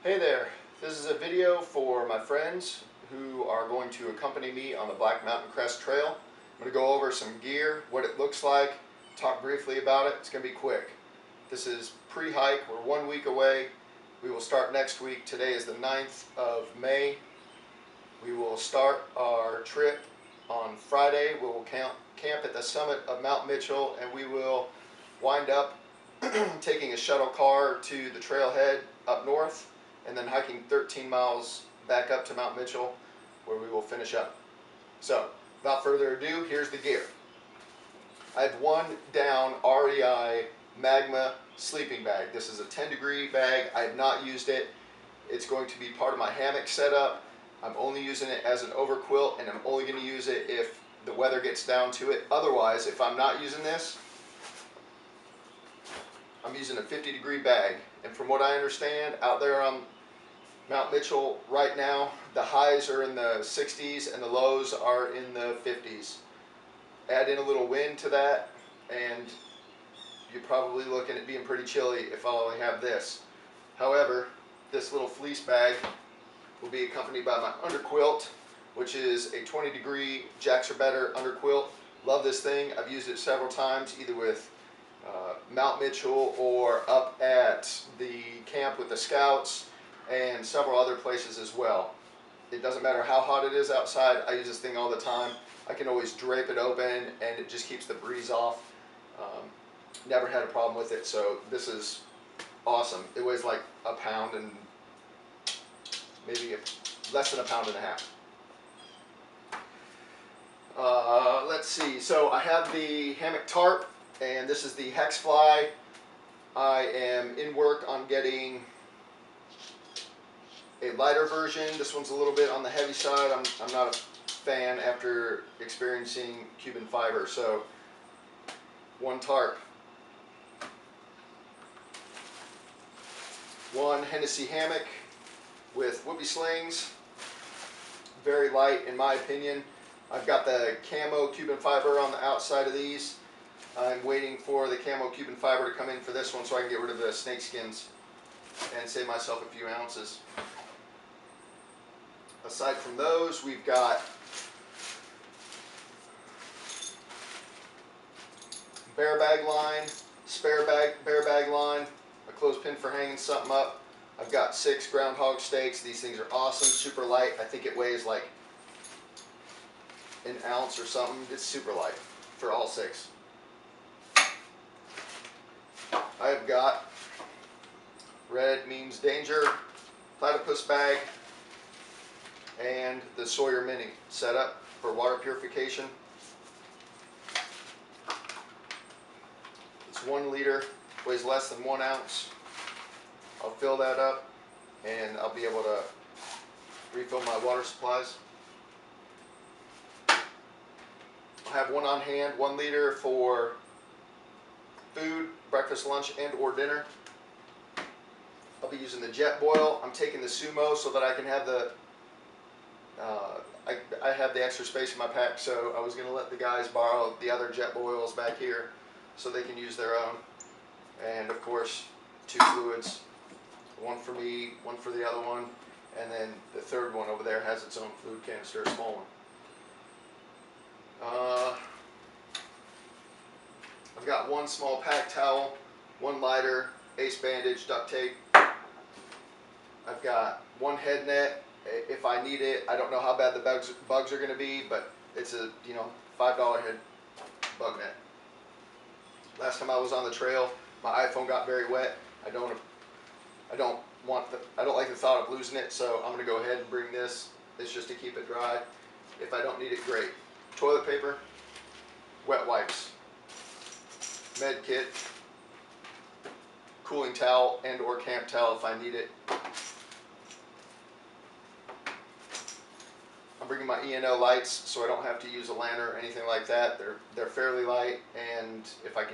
Hey there, this is a video for my friends who are going to accompany me on the Black Mountain Crest Trail. I'm going to go over some gear, what it looks like, talk briefly about it. It's going to be quick. This is pre-hike, we're 1 week away. We will start next week. Today is the 9th of May. We will start our trip on Friday. We will camp at the summit of Mount Mitchell, and we will wind up taking a shuttle car to the trailhead up north, and then hiking 13 miles back up to Mount Mitchell, where we will finish up. So, without further ado, here's the gear. I have one down REI Magma sleeping bag. This is a 10-degree bag. I have not used it. It's going to be part of my hammock setup. I'm only using it as an overquilt, and I'm only going to use it if the weather gets down to it. Otherwise, if I'm not using this, I'm using a 50-degree bag. And from what I understand, out there on Mount Mitchell right now, the highs are in the 60s and the lows are in the 50s. Add in a little wind to that, and you're probably looking at being pretty chilly if I only have this. However, this little fleece bag will be accompanied by my underquilt, which is a 20-degree Jacks or Better underquilt. Love this thing. I've used it several times, either with Mount Mitchell or up at the camp with the Scouts and several other places as well. It doesn't matter how hot it is outside, I use this thing all the time. I can always drape it open and it just keeps the breeze off. Never had a problem with it, so this is awesome. It weighs like a pound and maybe less than a pound and a half. Let's see, so I have the hammock tarp, and this is the Hex Fly. I am in work on getting a lighter version. This one's a little bit on the heavy side. I'm not a fan after experiencing Cuban fiber. So one tarp, one Hennessy hammock with whoopee slings, very light in my opinion. I've got the camo Cuban fiber on the outside of these. I'm waiting for the camo Cuban fiber to come in for this one so I can get rid of the snake skins and save myself a few ounces. Aside from those, we've got bear bag line, bear bag line, a clothespin for hanging something up. I've got 6 groundhog stakes. These things are awesome, super light. I think it weighs like an ounce or something. It's super light for all 6. I've got red means danger, platypus bag, and the Sawyer Mini setup for water purification. It's 1 liter, weighs less than 1 ounce. I'll fill that up and I'll be able to refill my water supplies. I have one on hand, 1 liter for food, breakfast, lunch, and or dinner. I'll be using the jet boil. I'm taking the Sumo so that I can have the I have the extra space in my pack, so I was going to let the guys borrow the other jet boils back here so they can use their own. And of course, 2 fluids, one for me, one for the other one, and then the third one over there has its own fluid canister, a small one. I've got 1 small pack towel, 1 lighter, ace bandage, duct tape. I've got 1 head net if I need it. I don't know how bad the bugs are going to be, but it's a $5 head bug net. Last time I was on the trail, my iPhone got very wet. I don't like the thought of losing it, so I'm going to go ahead and bring this. It's just to keep it dry. If I don't need it, great. Toilet paper, wet wipes, med kit, cooling towel and or camp towel if I need it. I'm bringing my E&O lights so I don't have to use a lantern or anything like that. They're fairly light, and if I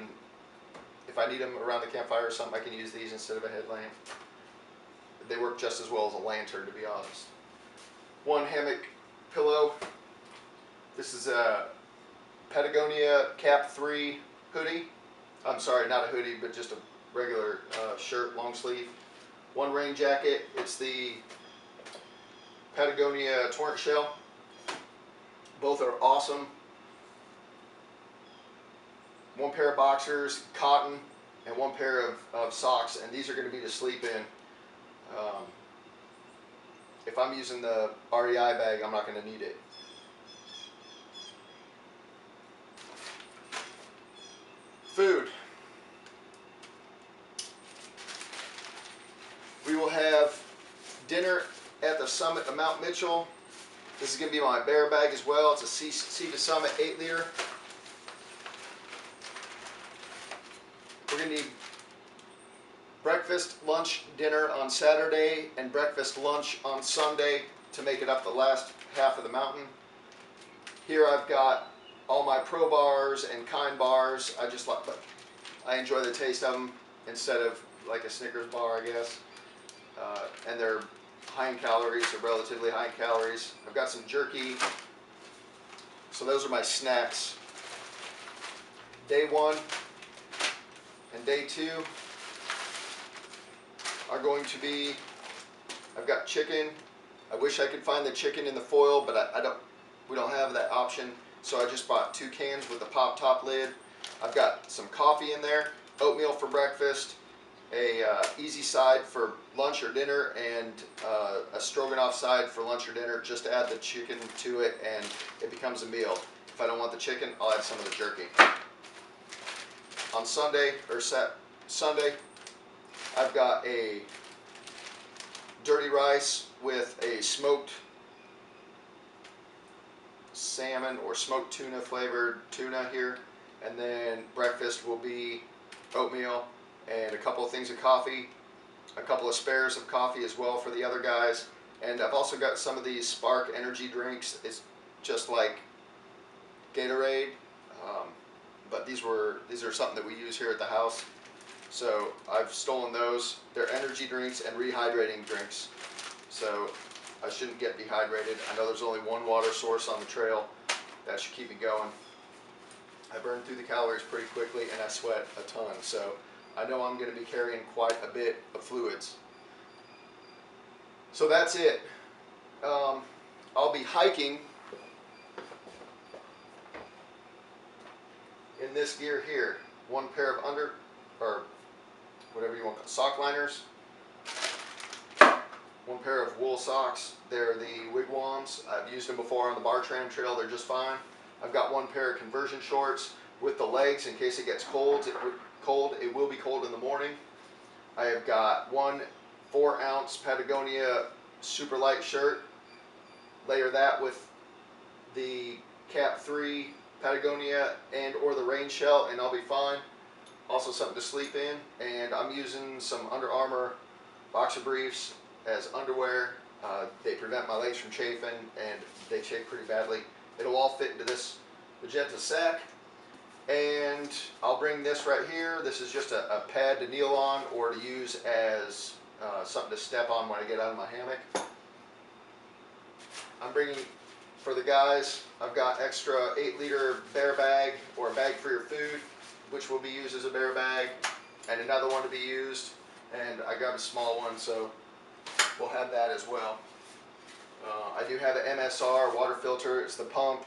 need them around the campfire or something, I can use these instead of a headlamp. They work just as well as a lantern, to be honest. 1 hammock pillow. This is a Patagonia Cap 3 hoodie. I'm sorry, not a hoodie, but just a regular shirt, long sleeve. one rain jacket. It's the Patagonia Torrent Shell. Both are awesome. One pair of boxers, cotton, and one pair of socks, and these are going to be to sleep in. If I'm using the REI bag, I'm not going to need it. Food. We will have dinner at the summit of Mount Mitchell. This is going to be my bear bag as well. It's a Sea to Summit 8 liter. We're going to need breakfast, lunch, dinner on Saturday, and breakfast, lunch on Sunday to make it up the last half of the mountain. Here I've got all my Pro bars and Kind bars. I enjoy the taste of them instead of like a Snickers bar, I guess. And they're high in calories, or relatively high in calories. I've got some jerky. So those are my snacks. Day 1 and day 2 are going to be, I've got chicken. I wish I could find the chicken in the foil, but we don't have that option. So I just bought 2 cans with a pop top lid. I've got some coffee in there, oatmeal for breakfast, a easy side for lunch or dinner, and a stroganoff side for lunch or dinner. Just add the chicken to it and it becomes a meal. If I don't want the chicken, I'll add some of the jerky. On Sunday, I've got a dirty rice with a smoked salmon or smoked tuna flavored tuna here, and then breakfast will be oatmeal and a couple of things of coffee, a couple of spares of coffee as well for the other guys. And I've also got some of these Spark energy drinks. It's just like Gatorade, but these are something that we use here at the house. So I've stolen those. They're energy drinks and rehydrating drinks. So I shouldn't get dehydrated. I know there's only one water source on the trail. That should keep me going. I burn through the calories pretty quickly and I sweat a ton. So I know I'm going to be carrying quite a bit of fluids. So that's it. I'll be hiking in this gear here. One pair of whatever you want, sock liners. One pair of wool socks. They're the wigwams. I've used them before on the Bartram Trail. They're just fine. I've got one pair of conversion shorts with the legs in case it gets cold. It will be cold in the morning. I have got one 4-ounce Patagonia super light shirt. Layer that with the Cap 3 Patagonia and or the rain shell and I'll be fine. Also something to sleep in, and I'm using some Under Armour boxer briefs as underwear. They prevent my legs from chafing, and they chafe pretty badly. It'll all fit into this magenta sack. And I'll bring this right here. This is just a pad to kneel on or to use as something to step on when I get out of my hammock. I'm bringing, for the guys, I've got extra 8 liter bear bag or a bag for your food, which will be used as a bear bag, and another one to be used, and I got a small one, so we'll have that as well. I do have an MSR water filter. It's the pump.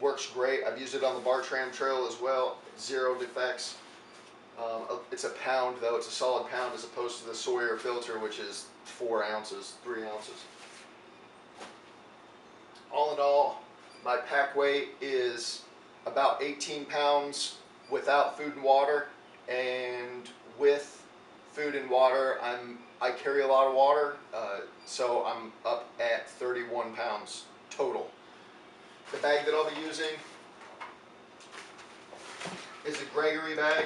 Works great. I've used it on the Bartram Trail as well. 0 defects. It's a pound though. It's a solid pound as opposed to the Sawyer filter, which is 4 ounces, 3 ounces. All in all, my pack weight is about 18 pounds without food and water, and with food and water, I carry a lot of water, so I'm up at 31 pounds total. The bag that I'll be using is a Gregory bag.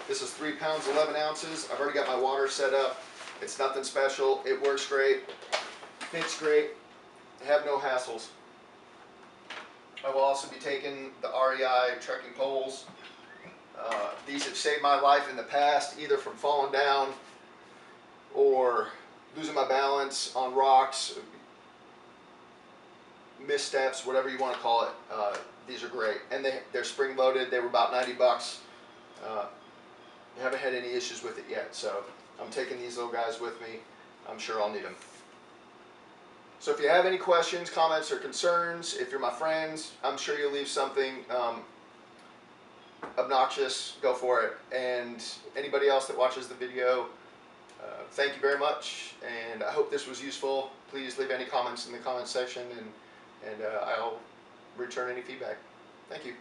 This is 3 pounds 11 ounces. I've already got my water set up. It's nothing special. It works great. Fits great. I have no hassles. I will also be taking the REI trekking poles. These have saved my life in the past, either from falling down or losing my balance on rocks, missteps, whatever you want to call it. These are great, and they're spring loaded. They were about 90 bucks Haven't had any issues with it yet, so I'm taking these little guys with me. I'm sure I'll need them. So if you have any questions, comments, or concerns, if you're my friends, I'm sure you'll leave something obnoxious. Go for it. And anybody else that watches the video, thank you very much, and I hope this was useful. Please leave any comments in the comment section, and I'll return any feedback. Thank you.